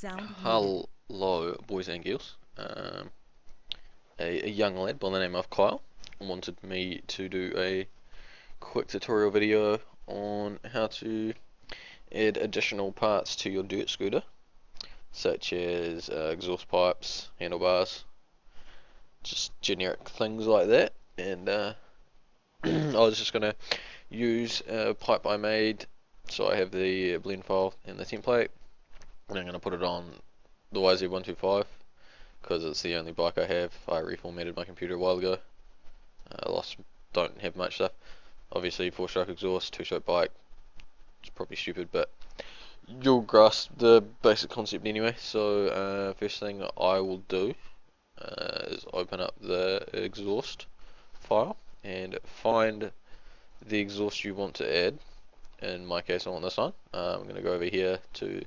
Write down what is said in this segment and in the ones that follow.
Sound muted. Hello, boys and girls. A young lad by the name of Kyle wanted me to do a quick tutorial video on how to add additional parts to your dirt scooter, such as exhaust pipes, handlebars, just generic things like that. And I was just going to use a pipe I made, so I have the blend file and the template, and I'm going to put it on the YZ125. Because it's the only bike I have. I reformatted my computer a while ago. Don't have much stuff. Obviously, 4-stroke exhaust, 2-stroke bike. It's probably stupid, but you'll grasp the basic concept anyway. So, first thing I will do is open up the exhaust file and find the exhaust you want to add. In my case, I want this one. I'm going to go over here to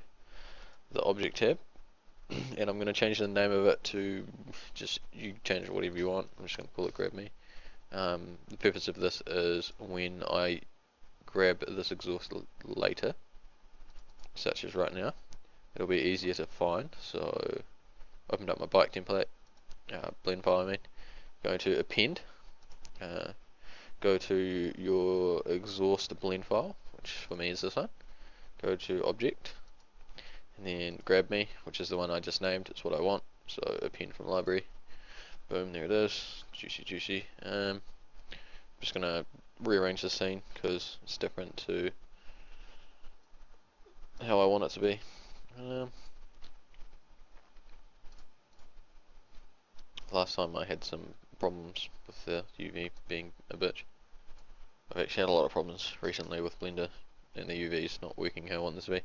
the object tab, and I'm going to change the name of it to just, you change it whatever you want. I'm just going to call it grab me. The purpose of this is when I grab this exhaust later, such as right now, it'll be easier to find. So opened up my bike template, blend file I mean, going to append, go to your exhaust blend file, which for me is this one, go to object, and then grab me, which is the one I just named. It's what I want, so append from library. Boom, there it is, juicy. I'm just gonna rearrange the scene because it's different to how I want it to be. Last time I had some problems with the UV being a bitch. I've actually had a lot of problems recently with Blender and the UVs not working how I want this to be.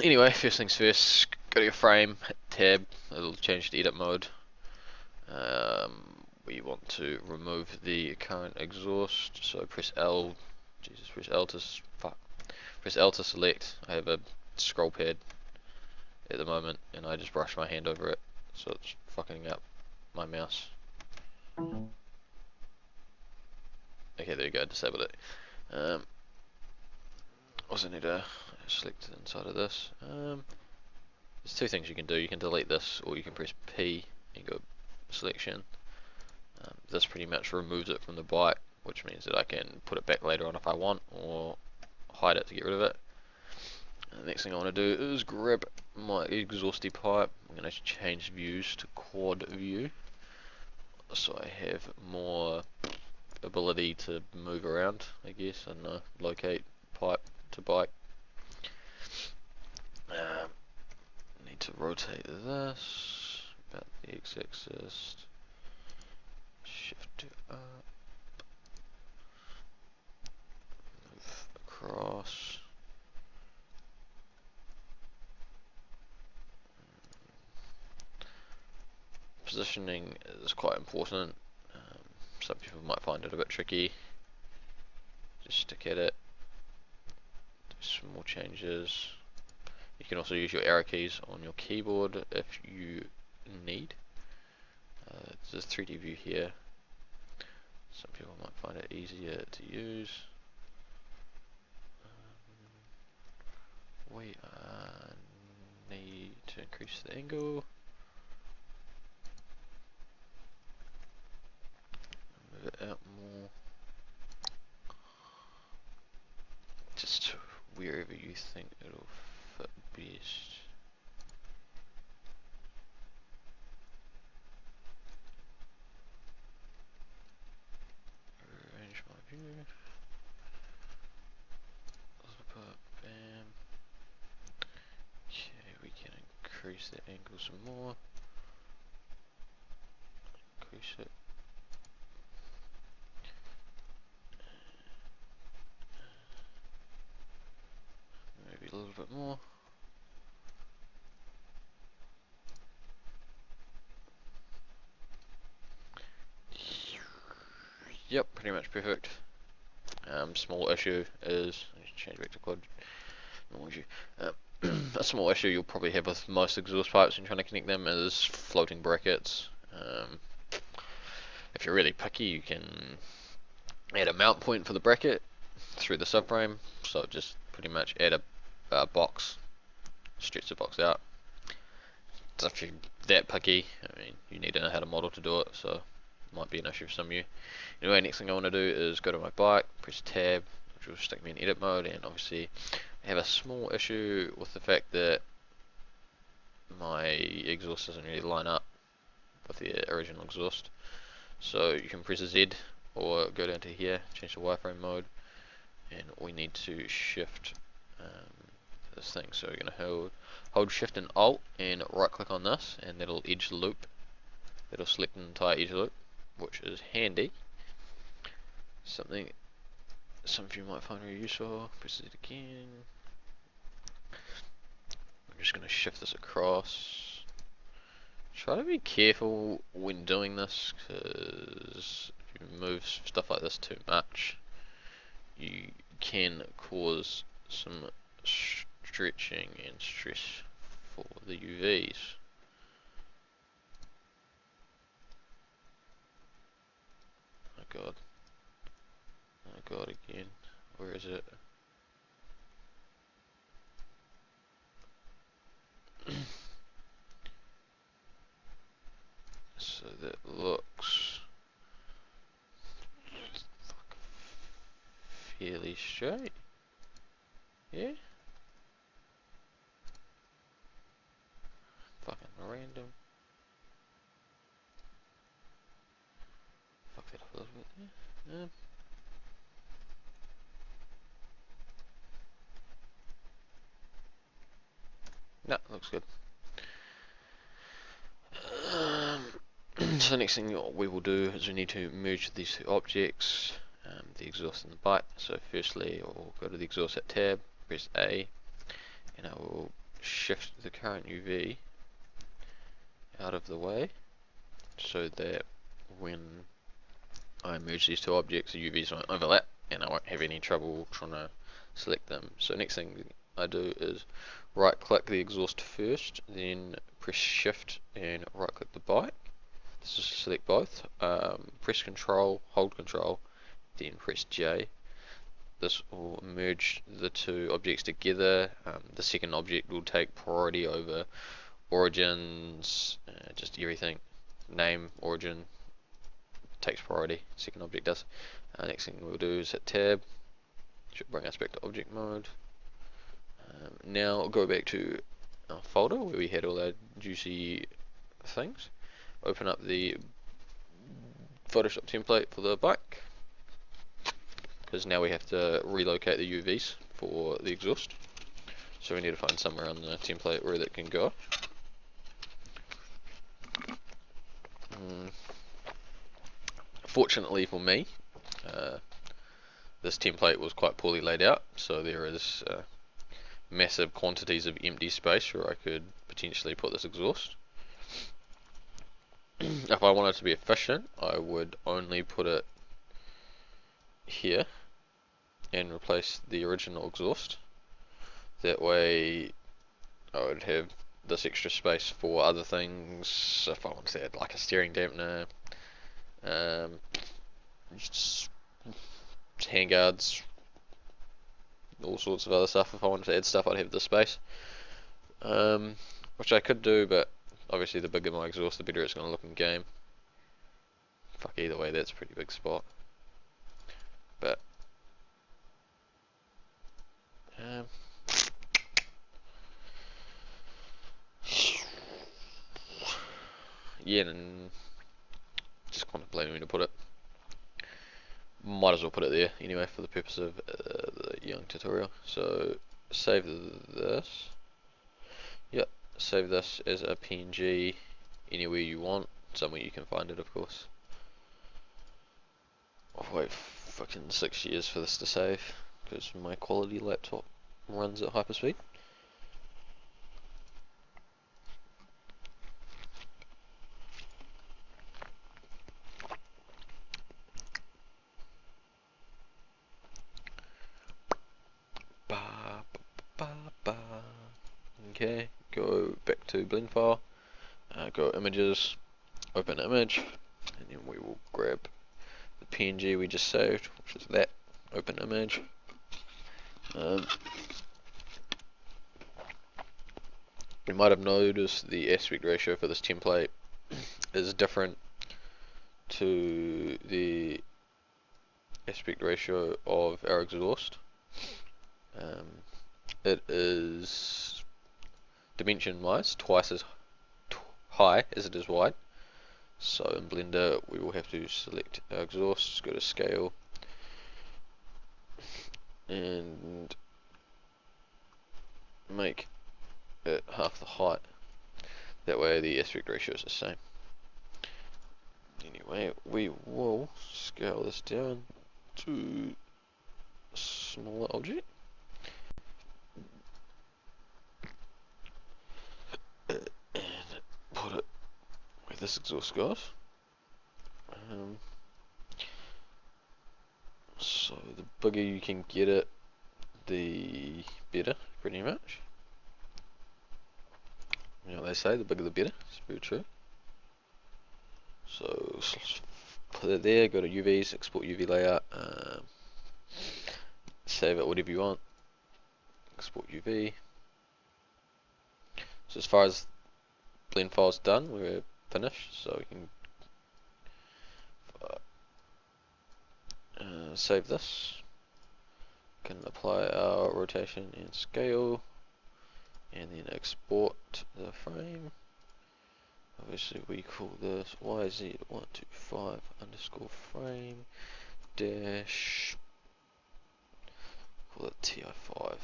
Anyway, first things first, go to your frame, hit tab, it'll change to edit mode. We want to remove the current exhaust, so press L, press L to select. I have a scroll pad at the moment and I just brush my hand over it, so it's fucking up my mouse. Okay, there you go, disabled it. Also need to select inside of this. There's two things you can do. You can delete this, or you can press P and go selection. This pretty much removes it from the bike, which means that I can put it back later on if I want, or hide it to get rid of it. And the next thing I want to do is grab my exhausty pipe. I'm going to change views to quad view, so I have more ability to move around, I guess, and locate pipe to bike. Need to rotate this about the x-axis, shift to up, move across. Positioning is quite important. Some people might find it a bit tricky. Just stick at it, do some more changes. You can also use your arrow keys on your keyboard if you need. There's a 3D view here. Some people might find it easier to use. We need to increase the angle. Move it out more. Just wherever you think it'll fit best. Arrange my view. Bam. Okay, we can increase the angle some more. Increase it. Maybe a little bit more. Yep, pretty much perfect. Small issue is, let's change back to quad. A small issue you'll probably have with most exhaust pipes when trying to connect them is floating brackets. If you're really picky, you can add a mount point for the bracket through the subframe. So just pretty much add a box stretch the box out. So if you're that picky, I mean, you need to know how to model to do it, so it might be an issue for some of you. Anyway, next thing I want to do is go to my bike, press tab, which will stick me in edit mode, and obviously I have a small issue with the fact that my exhaust doesn't really line up with the original exhaust. So you can press Z or go down to here, change to wireframe mode, and we need to shift this thing. So we're going to hold shift and alt and right click on this, and that'll edge loop. That'll select an entire edge loop, which is handy. Something some of you might find very useful. Press it again. I'm just going to shift this across. Try to be careful when doing this, because if you move stuff like this too much, you can cause some stretching and stress for the UVs. Oh god. Oh god, again. Where is it? So that looks fairly straight. Yeah? Fucking random. Fuck that up a little bit there. No, looks good. So the next thing we will do is we need to merge these two objects, the exhaust and the bike. So firstly, I'll go to the exhaust at tab, press A, and I will shift the current UV out of the way so that when I merge these two objects, the UVs won't overlap and I won't have any trouble trying to select them. So next thing I do is right click the exhaust first, then press shift and right click the bike. This is to select both. Press control, hold control, then press J. This will merge the two objects together. The second object will take priority over origins, just everything. Name, origin takes priority, second object does. Next thing we'll do is hit tab, should bring us back to object mode. Now I'll go back to our folder where we had all our juicy things. Open up the Photoshop template for the bike, because now we have to relocate the UVs for the exhaust. So we need to find somewhere on the template where that can go. Fortunately for me, this template was quite poorly laid out, so there is massive quantities of empty space where I could potentially put this exhaust. If I wanted to be efficient, I would only put it here and replace the original exhaust. That way I would have this extra space for other things. If I wanted to add like a steering dampener, handguards, all sorts of other stuff. If I wanted to add stuff, I'd have this space, which I could do, but obviously the bigger my exhaust, the better it's going to look in game. Fuck, either way, that's a pretty big spot. But yeah, and just contemplating where to put it. Might as well put it there anyway for the purpose of the young tutorial. So save this. Yep, save this as a PNG anywhere you want, somewhere you can find it, of course. I'll wait fucking 6 years for this to save because my quality laptop runs at hyperspeed. Okay, go back to blend file, go images, open image, and then we will grab the PNG we just saved, which is that, open image. You might have noticed the aspect ratio for this template is different to the aspect ratio of our exhaust. It is dimension wise twice as high as it is wide. So in Blender we will have to select our exhaust, go to scale, and make it half the height. That way the aspect ratio is the same. Anyway, we will scale this down to a smaller object. And put it where this exhaust goes. So the bigger you can get it, the better, pretty much. You know what they say, the bigger the better. It's very true. So put it there, go to UVs, export UV layout, save it whatever you want, export UV. So as far as blend file's done, we're finished, so we can save this. Can apply our rotation and scale, and then export the frame. Obviously we call this YZ125 underscore frame dash, call it TI5,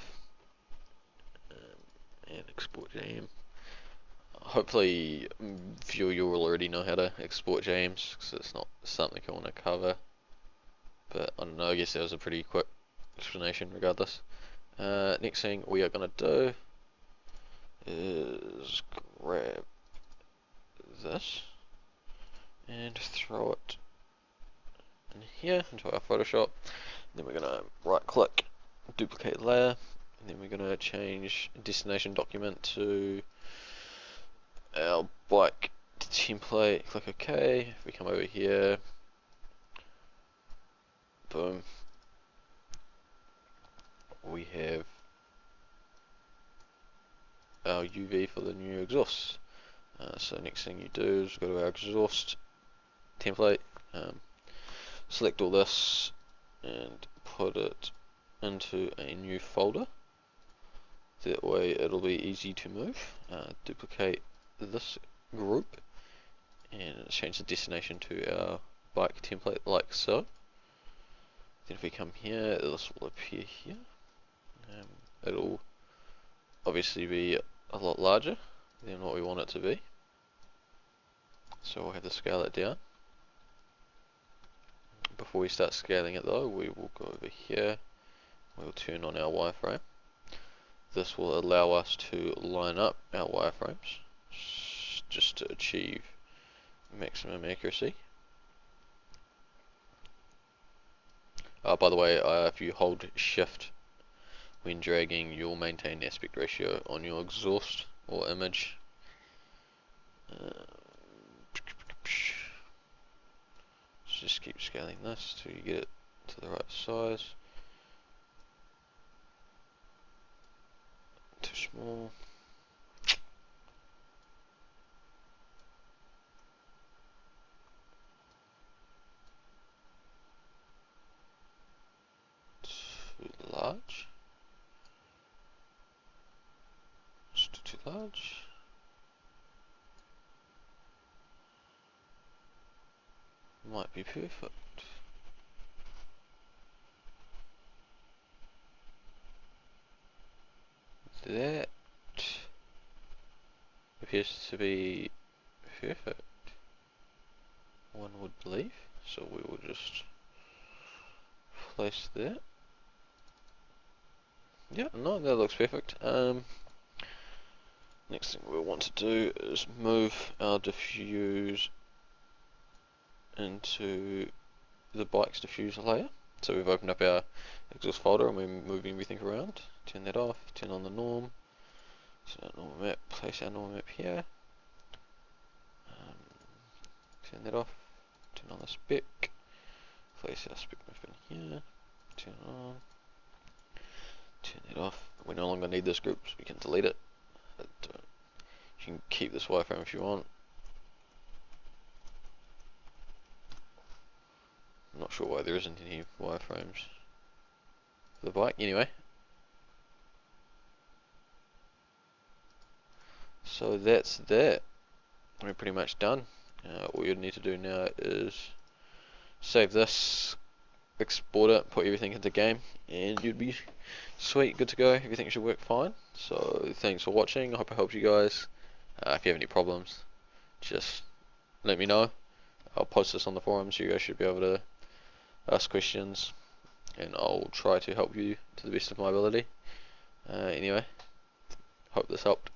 and export JM. Hopefully viewer you'll already know how to export JMs, because it's not something I want to cover, but I don't know, I guess that was a pretty quick explanation regardless. Next thing we are going to do is grab this and throw it in here into our Photoshop. Then we're going to right click, duplicate layer, and then we're going to change destination document to our bike template. Click OK. If we come over here, boom, we have our UV for the new exhaust. So next thing you do is go to our exhaust template, select all this and put it into a new folder. That way it'll be easy to move. Duplicate this group and change the destination to our bike template like so. Then if we come here, this will appear here. It'll obviously be a lot larger than what we want it to be, so we'll have to scale it down. Before we start scaling it though, we will go over here, we'll turn on our wireframe. This will allow us to line up our wireframes just to achieve maximum accuracy. By the way, if you hold shift when dragging, you'll maintain aspect ratio on your exhaust or image. Just keep scaling this till you get it to the right size. Too small. Too large. Still too large. Might be perfect. That appears to be perfect, one would believe. So we will just place that. Yeah, no, that looks perfect. Next thing we'll want to do is move our diffuse into the bike's diffuser layer. So we've opened up our exhaust folder and we're moving everything around. Turn that off, turn on the norm, turn on normal map, place our normal map here. Turn that off, turn on the spec, place our spec map in here, turn it on, turn that off. We no longer need this group, so we can delete it. You can keep this wireframe if you want. I'm not sure why there isn't any wireframes for the bike. Anyway, so that's that. We're pretty much done. All you need to do now is save this, export it, put everything into game, and you'd be sweet, good to go. Everything should work fine. So thanks for watching. I hope it helps you guys. If you have any problems, just let me know. I'll post this on the forums, so you guys should be able to ask questions, and I'll try to help you to the best of my ability. Anyway, hope this helped.